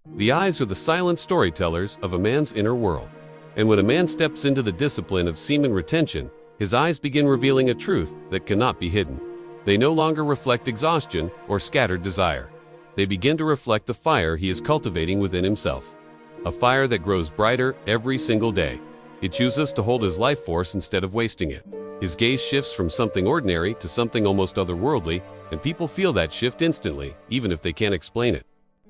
The eyes are the silent storytellers of a man's inner world. And when a man steps into the discipline of semen retention, his eyes begin revealing a truth that cannot be hidden. They no longer reflect exhaustion or scattered desire. They begin to reflect the fire he is cultivating within himself. A fire that grows brighter every single day. He chooses to hold his life force instead of wasting it. His gaze shifts from something ordinary to something almost otherworldly, and people feel that shift instantly, even if they can't explain it.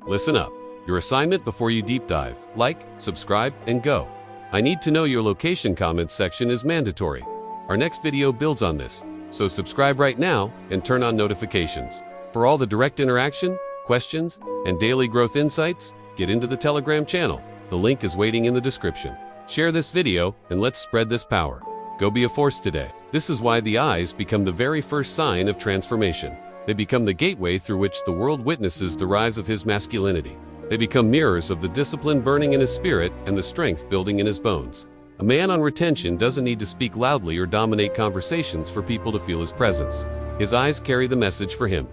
Listen up. Your assignment before you deep dive: like, subscribe, and go. I need to know your location. Comments section is mandatory. Our next video builds on this, so subscribe right now and turn on notifications. For all the direct interaction, questions, and daily growth insights, get into the Telegram channel. The link is waiting in the description. Share this video and let's spread this power. Go be a force today. This is why the eyes become the very first sign of transformation. They become the gateway through which the world witnesses the rise of his masculinity. They become mirrors of the discipline burning in his spirit and the strength building in his bones. A man on retention doesn't need to speak loudly or dominate conversations for people to feel his presence. His eyes carry the message for him.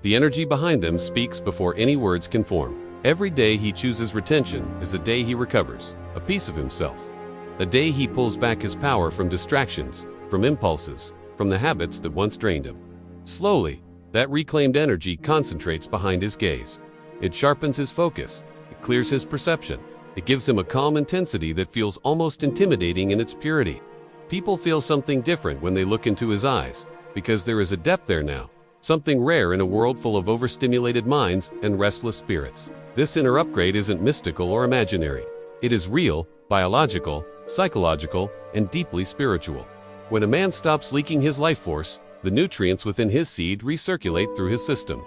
The energy behind them speaks before any words can form. Every day he chooses retention is a day he recovers a piece of himself. A day he pulls back his power from distractions, from impulses, from the habits that once drained him. Slowly, that reclaimed energy concentrates behind his gaze. It sharpens his focus. It clears his perception. It gives him a calm intensity that feels almost intimidating in its purity. People feel something different when they look into his eyes, because there is a depth there now, something rare in a world full of overstimulated minds and restless spirits. This inner upgrade isn't mystical or imaginary. It is real, biological, psychological, and deeply spiritual. When a man stops leaking his life force, the nutrients within his seed recirculate through his system.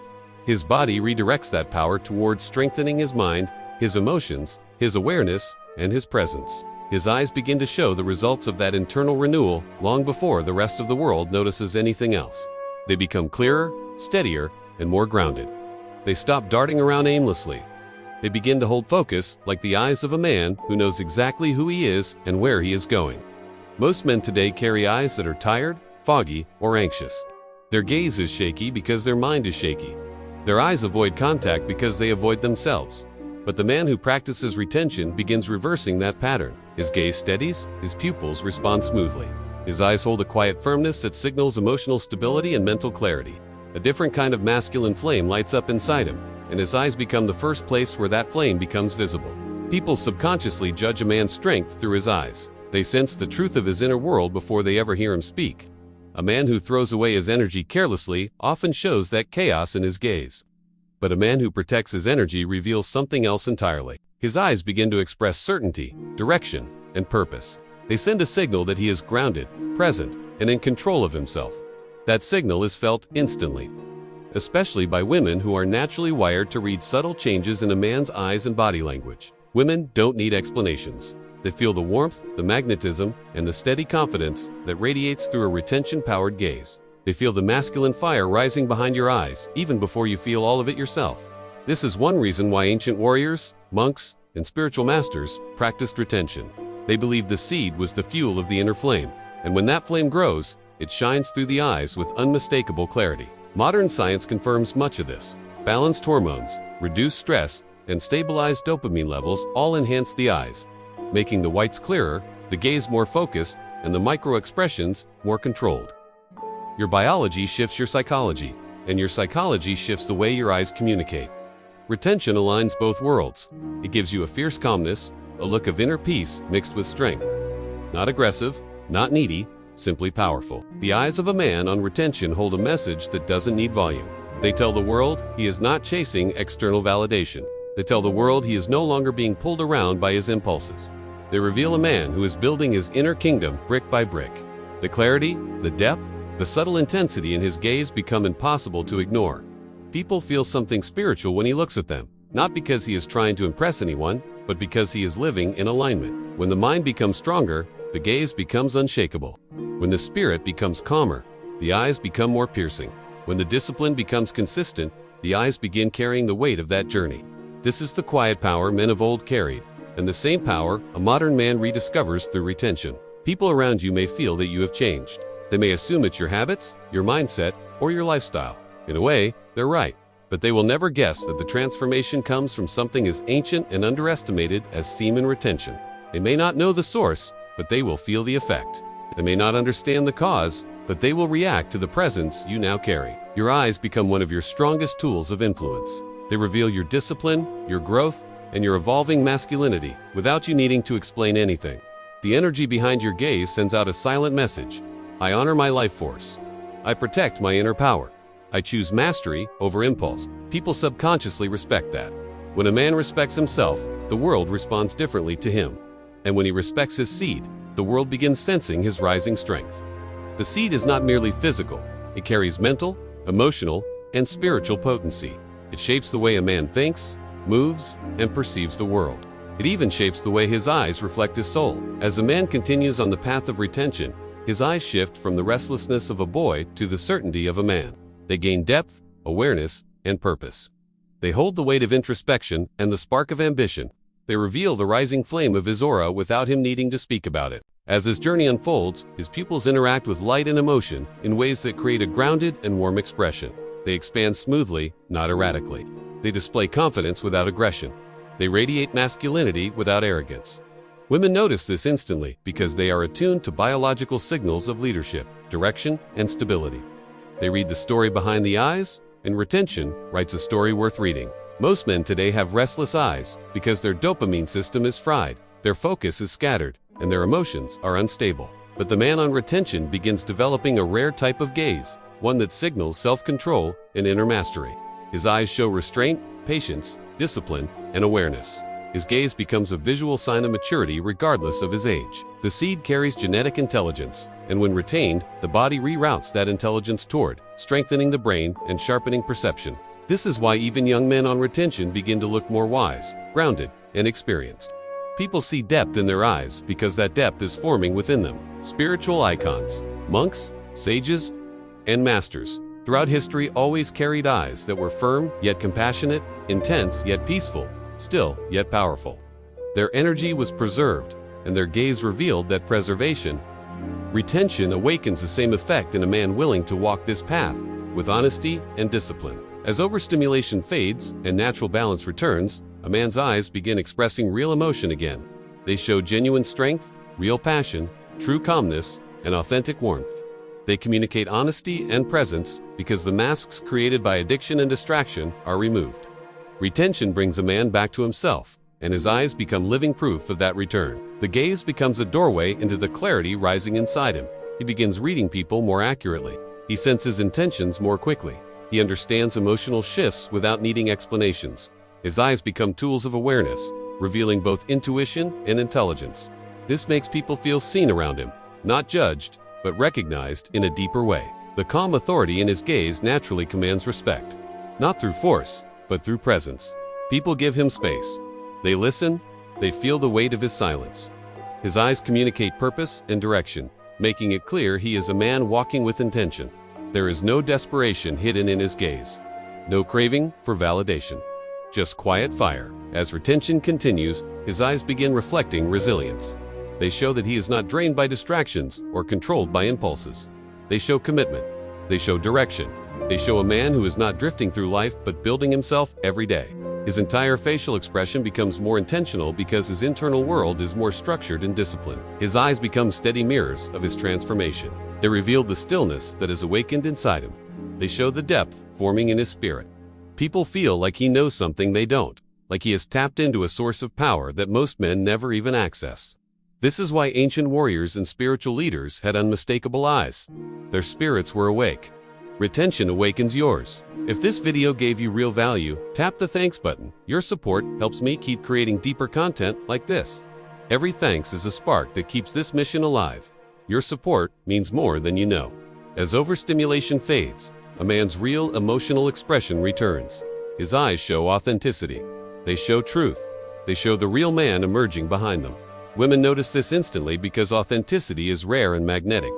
His body redirects that power towards strengthening his mind, his emotions, his awareness, and his presence. His eyes begin to show the results of that internal renewal long before the rest of the world notices anything else. They become clearer, steadier, and more grounded. They stop darting around aimlessly. They begin to hold focus like the eyes of a man who knows exactly who he is and where he is going. Most men today carry eyes that are tired, foggy, or anxious. Their gaze is shaky because their mind is shaky. Their eyes avoid contact because they avoid themselves. But the man who practices retention begins reversing that pattern. His gaze steadies, his pupils respond smoothly. His eyes hold a quiet firmness that signals emotional stability and mental clarity. A different kind of masculine flame lights up inside him, and his eyes become the first place where that flame becomes visible. People subconsciously judge a man's strength through his eyes. They sense the truth of his inner world before they ever hear him speak. A man who throws away his energy carelessly often shows that chaos in his gaze. But a man who protects his energy reveals something else entirely. His eyes begin to express certainty, direction, and purpose. They send a signal that he is grounded, present, and in control of himself. That signal is felt instantly, especially by women who are naturally wired to read subtle changes in a man's eyes and body language. Women don't need explanations. They feel the warmth, the magnetism, and the steady confidence that radiates through a retention-powered gaze. They feel the masculine fire rising behind your eyes, even before you feel all of it yourself. This is one reason why ancient warriors, monks, and spiritual masters practiced retention. They believed the seed was the fuel of the inner flame, and when that flame grows, it shines through the eyes with unmistakable clarity. Modern science confirms much of this. Balanced hormones, reduced stress, and stabilized dopamine levels all enhance the eyes, making the whites clearer, the gaze more focused, and the micro-expressions more controlled. Your biology shifts your psychology, and your psychology shifts the way your eyes communicate. Retention aligns both worlds. It gives you a fierce calmness, a look of inner peace mixed with strength. Not aggressive, not needy, simply powerful. The eyes of a man on retention hold a message that doesn't need volume. They tell the world he is not chasing external validation. They tell the world he is no longer being pulled around by his impulses. They reveal a man who is building his inner kingdom brick by brick. The clarity, the depth, the subtle intensity in his gaze become impossible to ignore. People feel something spiritual when he looks at them, not because he is trying to impress anyone, but because he is living in alignment. When the mind becomes stronger, the gaze becomes unshakable. When the spirit becomes calmer, the eyes become more piercing. When the discipline becomes consistent, the eyes begin carrying the weight of that journey. This is the quiet power men of old carried, and the same power a modern man rediscovers through retention. People around you may feel that you have changed. They may assume it's your habits, your mindset, or your lifestyle. In a way, they're right. But they will never guess that the transformation comes from something as ancient and underestimated as semen retention. They may not know the source, but they will feel the effect. They may not understand the cause, but they will react to the presence you now carry. Your eyes become one of your strongest tools of influence. They reveal your discipline, your growth, and your evolving masculinity without you needing to explain anything. The energy behind your gaze sends out a silent message. I honor my life force. I protect my inner power. I choose mastery over impulse. People subconsciously respect that. When a man respects himself, the world responds differently to him. And when he respects his seed, the world begins sensing his rising strength. The seed is not merely physical. It carries mental, emotional, and spiritual potency. It shapes the way a man thinks, moves, and perceives the world. It even shapes the way his eyes reflect his soul. As a man continues on the path of retention, his eyes shift from the restlessness of a boy to the certainty of a man. They gain depth, awareness, and purpose. They hold the weight of introspection and the spark of ambition. They reveal the rising flame of his aura without him needing to speak about it. As his journey unfolds, his pupils interact with light and emotion in ways that create a grounded and warm expression. They expand smoothly, not erratically. They display confidence without aggression. They radiate masculinity without arrogance. Women notice this instantly because they are attuned to biological signals of leadership, direction, and stability. They read the story behind the eyes, and retention writes a story worth reading. Most men today have restless eyes because their dopamine system is fried, their focus is scattered, and their emotions are unstable. But the man on retention begins developing a rare type of gaze, one that signals self-control and inner mastery. His eyes show restraint, patience, discipline, and awareness. His gaze becomes a visual sign of maturity regardless of his age. The seed carries genetic intelligence, and when retained, the body reroutes that intelligence toward, strengthening the brain and sharpening perception. This is why even young men on retention begin to look more wise, grounded, and experienced. People see depth in their eyes because that depth is forming within them. Spiritual icons, monks, sages, and masters throughout history always carried eyes that were firm yet compassionate, intense yet peaceful, still yet powerful. Their energy was preserved, and their gaze revealed that preservation. Retention awakens the same effect in a man willing to walk this path with honesty and discipline. As overstimulation fades and natural balance returns, a man's eyes begin expressing real emotion again. They show genuine strength, real passion, true calmness, and authentic warmth. They communicate honesty and presence because the masks created by addiction and distraction are removed. Retention brings a man back to himself, and his eyes become living proof of that return. The gaze becomes a doorway into the clarity rising inside him. He begins reading people more accurately. He senses intentions more quickly. He understands emotional shifts without needing explanations. His eyes become tools of awareness, revealing both intuition and intelligence. This makes people feel seen around him, not judged, but recognized in a deeper way. The calm authority in his gaze naturally commands respect, not through force, but through presence. People give him space. They listen, they feel the weight of his silence. His eyes communicate purpose and direction, making it clear he is a man walking with intention. There is no desperation hidden in his gaze, no craving for validation, just quiet fire. As retention continues, his eyes begin reflecting resilience. They show that he is not drained by distractions or controlled by impulses. They show commitment. They show direction. They show a man who is not drifting through life but building himself every day. His entire facial expression becomes more intentional because his internal world is more structured and disciplined. His eyes become steady mirrors of his transformation. They reveal the stillness that is awakened inside him. They show the depth forming in his spirit. People feel like he knows something they don't, like he has tapped into a source of power that most men never even access. This is why ancient warriors and spiritual leaders had unmistakable eyes. Their spirits were awake. Retention awakens yours. If this video gave you real value, tap the thanks button. Your support helps me keep creating deeper content like this. Every thanks is a spark that keeps this mission alive. Your support means more than you know. As overstimulation fades, a man's real emotional expression returns. His eyes show authenticity. They show truth. They show the real man emerging behind them. Women notice this instantly because authenticity is rare and magnetic.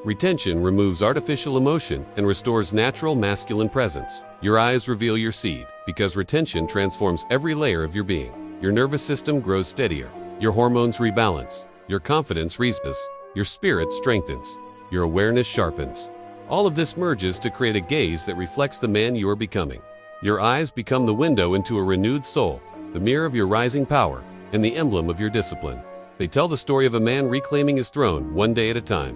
Retention removes artificial emotion and restores natural masculine presence. Your eyes reveal your seed because retention transforms every layer of your being. Your nervous system grows steadier. Your hormones rebalance. Your confidence rises. Your spirit strengthens. Your awareness sharpens. All of this merges to create a gaze that reflects the man you are becoming. Your eyes become the window into a renewed soul, the mirror of your rising power, and the emblem of your discipline. They tell the story of a man reclaiming his throne one day at a time.